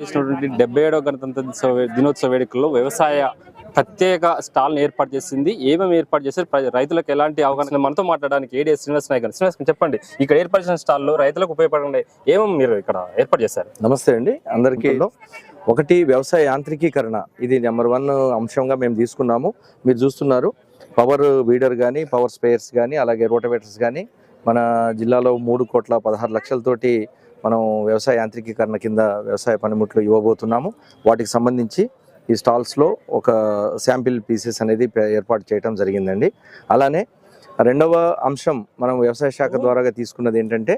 చేసినటువంటి 77వ గణతంత్ర దినోత్సవ వేడుకల్లో వ్యవసాయ ప్రత్యేక స్టాల్ ఏర్పాటు చేసింది. ఏమేమి ఏర్పాటు చేశారు, రైతులకు ఎలాంటి అవగాహన, మనతో మాట్లాడడానికి ఏడీఎస్ శ్రీనివాస్ నాయక్ గారు. శ్రీనివాస్ చెప్పండి, ఇక్కడ ఏర్పాటు చేసిన స్టాల్లో రైతులకు ఉపయోగపడే ఏమేమి మీరు ఇక్కడ ఏర్పాటు చేశారు? నమస్తే అండి అందరికీ. ఒకటి వ్యవసాయ యాంత్రికీకరణ, ఇది నెంబర్ 1 అంశంగా మేము తీసుకున్నాము. మీరు చూస్తున్నారు పవర్ వీడర్ కానీ, పవర్ స్పేయర్స్ కానీ, అలాగే రోటవేటర్స్ కానీ మన జిల్లాలో 3,16,00,000తోటి మనం వ్యవసాయ యాంత్రికీకరణ కింద వ్యవసాయ పనిముట్లు ఇవ్వబోతున్నాము. వాటికి సంబంధించి ఈ స్టాల్స్లో ఒక శాంపిల్ పీసెస్ అనేది ఏర్పాటు చేయడం జరిగిందండి. అలానే రెండవ అంశం మనం వ్యవసాయ శాఖ ద్వారా తీసుకున్నది ఏంటంటే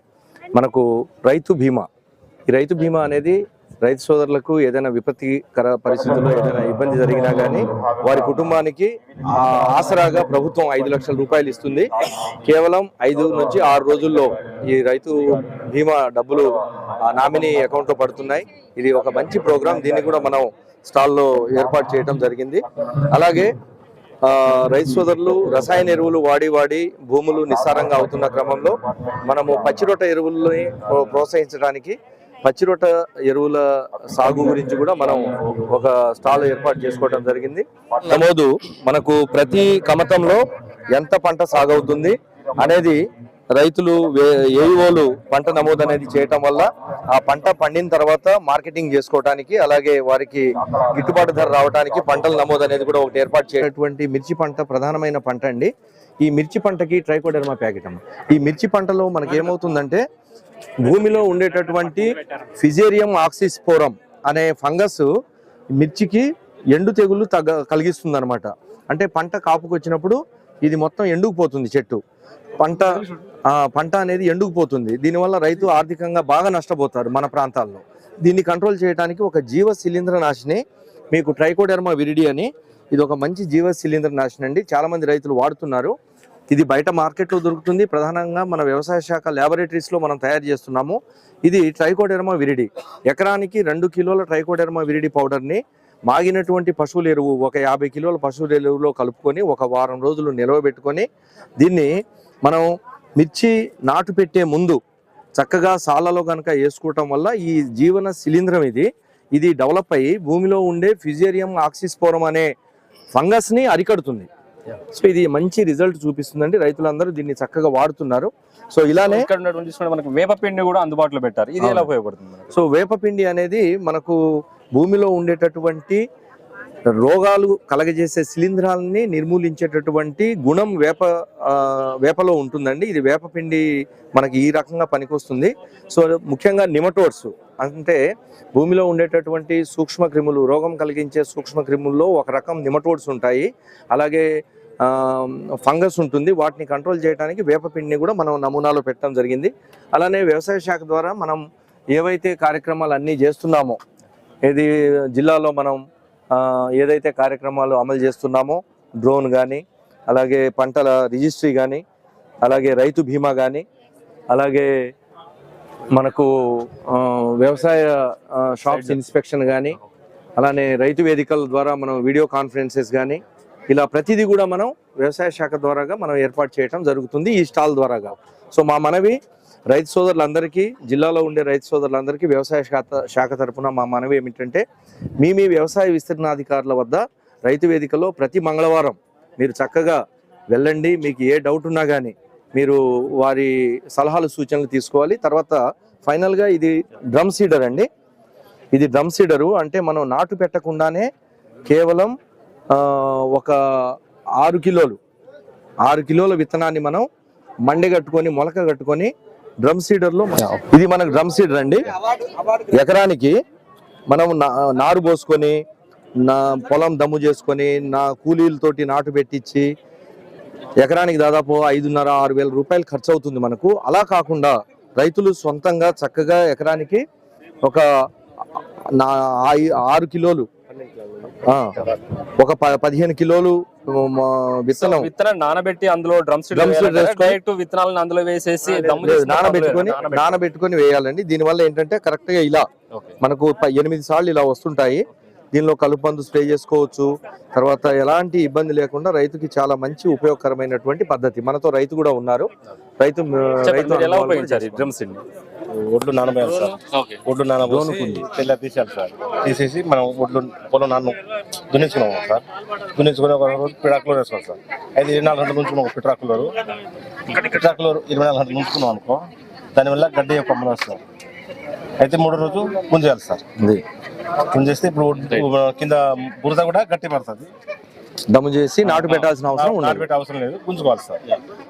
మనకు రైతు బీమా. ఈ రైతు బీమా అనేది రైతు సోదరులకు ఏదైనా విపత్తికర పరిస్థితుల్లో ఏదైనా ఇబ్బంది జరిగినా కానీ వారి కుటుంబానికి ఆసరాగా ప్రభుత్వం 5 లక్షల రూపాయలు ఇస్తుంది. కేవలం 5 నుంచి 6 రోజుల్లో ఈ రైతు బీమా డబ్బులు నామినీ అకౌంట్లో పడుతున్నాయి. ఇది ఒక మంచి ప్రోగ్రాం. దీన్ని కూడా మనం స్టాల్లో ఏర్పాటు చేయడం జరిగింది. అలాగే రైతు సోదరులు రసాయన ఎరువులు వాడి భూములు నిస్సారంగా అవుతున్న క్రమంలో మనము పచ్చిరొట్ట ఎరువులని ప్రోత్సహించడానికి పచ్చిరొట్ట ఎరువుల సాగు గురించి కూడా మనం ఒక స్టాల్ ఏర్పాటు చేసుకోవడం జరిగింది. నమోదు మనకు ప్రతి కమతంలో ఎంత పంట సాగవుతుంది అనేది రైతులు ఏఈఓలు పంట నమోదు అనేది చేయటం వల్ల ఆ పంట పండిన తర్వాత మార్కెటింగ్ చేసుకోవడానికి, అలాగే వారికి గిట్టుబాటు ధర రావడానికి పంటల నమోదు అనేది కూడా ఒకటి ఏర్పాటు చేయటువంటి మిర్చి పంట ప్రధానమైన పంట అండి. ఈ మిర్చి పంటకి ట్రైకోడెర్మా ప్యాకెట్ అమ్మ. ఈ మిర్చి పంటలో మనకి ఏమవుతుందంటే భూమిలో ఉండేటటువంటి ఫిజేరియం ఆక్సిస్పోరం అనే ఫంగస్ మిర్చికి ఎండు తెగులు కలిగిస్తుంది అనమాట. అంటే పంట కాపుకు వచ్చినప్పుడు ఇది మొత్తం ఎండుకుపోతుంది, చెట్టు పంట అనేది ఎండుకుపోతుంది. దీనివల్ల రైతు ఆర్థికంగా బాగా నష్టపోతారు మన ప్రాంతాల్లో. దీన్ని కంట్రోల్ చేయడానికి ఒక జీవ శిలీంద్ర నాశిని మీకు ట్రైకోడెర్మా విరిడి అని, ఇది ఒక మంచి జీవ శిలీంద్ర నాశిని అండి. చాలా మంది రైతులు వాడుతున్నారు. ఇది బయట మార్కెట్లో దొరుకుతుంది. ప్రధానంగా మన వ్యవసాయ శాఖ ల్యాబొరేటరీస్లో మనం తయారు చేస్తున్నాము. ఇది ట్రైకోడెర్మా విరిడి. ఎకరానికి 2 కిలోల ట్రైకోడెర్మా విరిడి పౌడర్ని మాగినటువంటి పశువుల ఎరువు ఒక 50 కిలోల పశువుల ఎరువులో కలుపుకొని ఒక వారం రోజులు నిల్వ పెట్టుకొని దీన్ని మనం మిర్చి నాటు పెట్టే ముందు చక్కగా సాలలో కనుక వేసుకోవటం వల్ల ఈ జీవన శిలీంద్రం ఇది డెవలప్ అయ్యి భూమిలో ఉండే ఫిజేరియం ఆక్సిస్పోరం అనే ఫంగస్ని అరికడుతుంది. సో ఇది మంచి రిజల్ట్ చూపిస్తుందండి. రైతులందరూ దీన్ని చక్కగా వాడుతున్నారు. సో ఇలానే మనకు వేపపిండి కూడా అందుబాటులో పెట్టారు. ఇది ఎలా ఉపయోగపడుతుంది? సో వేపపిండి అనేది మనకు భూమిలో ఉండేటటువంటి రోగాలు కలగజేసే శిలీంధ్రాలని నిర్మూలించేటటువంటి గుణం వేపలో ఉంటుందండి. ఇది వేపపిండి మనకి ఈ రకంగా పనికొస్తుంది. సో ముఖ్యంగా నిమటోడ్స్ అంటే భూమిలో ఉండేటటువంటి సూక్ష్మ క్రిములు, రోగం కలిగించే సూక్ష్మ క్రిముల్లో ఒక రకం నిమటోడ్స్ ఉంటాయి. అలాగే ఫంగస్ ఉంటుంది. వాటిని కంట్రోల్ చేయడానికి వేపపిండిని కూడా మనం నమూనాలో పెట్టడం జరిగింది. అలానే వ్యవసాయ శాఖ ద్వారా మనం ఏవైతే కార్యక్రమాలు అన్నీ చేస్తున్నామో, ఇది జిల్లాలో మనం ఏదైతే కార్యక్రమాలు అమలు చేస్తున్నామో, డ్రోన్ కానీ, అలాగే పంటల రిజిస్ట్రీ కానీ, అలాగే రైతు బీమా కానీ, అలాగే మనకు వ్యవసాయ షాప్స్ ఇన్స్పెక్షన్ కానీ, అలానే రైతు వేదికల ద్వారా మనం వీడియో కాన్ఫరెన్సెస్ కానీ, ఇలా ప్రతిదీ కూడా మనం వ్యవసాయ శాఖ ద్వారాగా మనం ఏర్పాటు చేయడం జరుగుతుంది ఈ స్టాల్ ద్వారాగా. సో మా మనవి రైతు సోదరులందరికీ, జిల్లాలో ఉండే రైతు సోదరులందరికీ వ్యవసాయ శాఖ తరఫున మా మనవి ఏమిటంటే మీ వ్యవసాయ విస్తీర్ణాధికారుల వద్ద రైతు వేదికలో ప్రతి మంగళవారం మీరు చక్కగా వెళ్ళండి. మీకు ఏ డౌట్ ఉన్నా కానీ మీరు వారి సలహాలు సూచనలు తీసుకోవాలి. తర్వాత ఫైనల్గా ఇది డ్రమ్ సీడర్ అండి. ఇది డ్రమ్ సీడరు అంటే మనం నాటు పెట్టకుండానే కేవలం ఒక 6 కిలోల విత్తనాన్ని మనం మండి కట్టుకొని మొలక కట్టుకొని డ్రమ్ సీడర్లో, ఇది మనకు డ్రమ్ సీడర్ అండి. ఎకరానికి మనం నారు పోసుకొని పొలం దమ్ము చేసుకొని కూలీలతోటి నాటు పెట్టించి ఎకరానికి దాదాపు 5,500-6 వేల రూపాయలు ఖర్చు అవుతుంది మనకు. అలా కాకుండా రైతులు సొంతంగా చక్కగా ఎకరానికి ఒక 6 కిలోలు, ఒక 15 కిలోలు విత్తనం నానబెట్టి అందులో విత్తనాలను అందులో వేసేసి నానబెట్టుకొని వేయాలండి. దీనివల్ల ఏంటంటే కరెక్ట్ గా ఇలా మనకు 8 సార్లు ఇలా వస్తుంటాయి. దీనిలో కలుపు మందు స్ప్రే చేసుకోవచ్చు. తర్వాత ఎలాంటి ఇబ్బంది లేకుండా రైతుకి చాలా మంచి ఉపయోగకరమైనటువంటి పద్ధతి. మనతో రైతు కూడా ఉన్నారు. ఒడ్లు నానబోయాలి సార్. ఓకే. ఒడ్లు నానబోసి తెల్ల తీసేయాలి సార్. తీసేసి మనం ఒడ్లు పొలం దున్నించుకున్నాం సార్. దున్నించుకుని ఒక రోజు పిడాకులో వేసుకోవాలి సార్. అయితే 24 గంటలు ఉంచుకున్నాం పిట్రాకులో 24 గంటలు ఉంచుకున్నాం అనుకో, దానివల్ల గడ్డి కొమ్మలు వస్తాయి. అయితే 3వ రోజు గుంజేయాలి సార్. గుంజేస్తే ఇప్పుడు కింద బురద కూడా గట్టి పడుతుంది. దమ్ము చేసి నాటు పెట్టాల్సిన అవసరం నాటు ఉండదు. పెట్టే అవసరం లేదు, గుంజుకోవాలి సార్.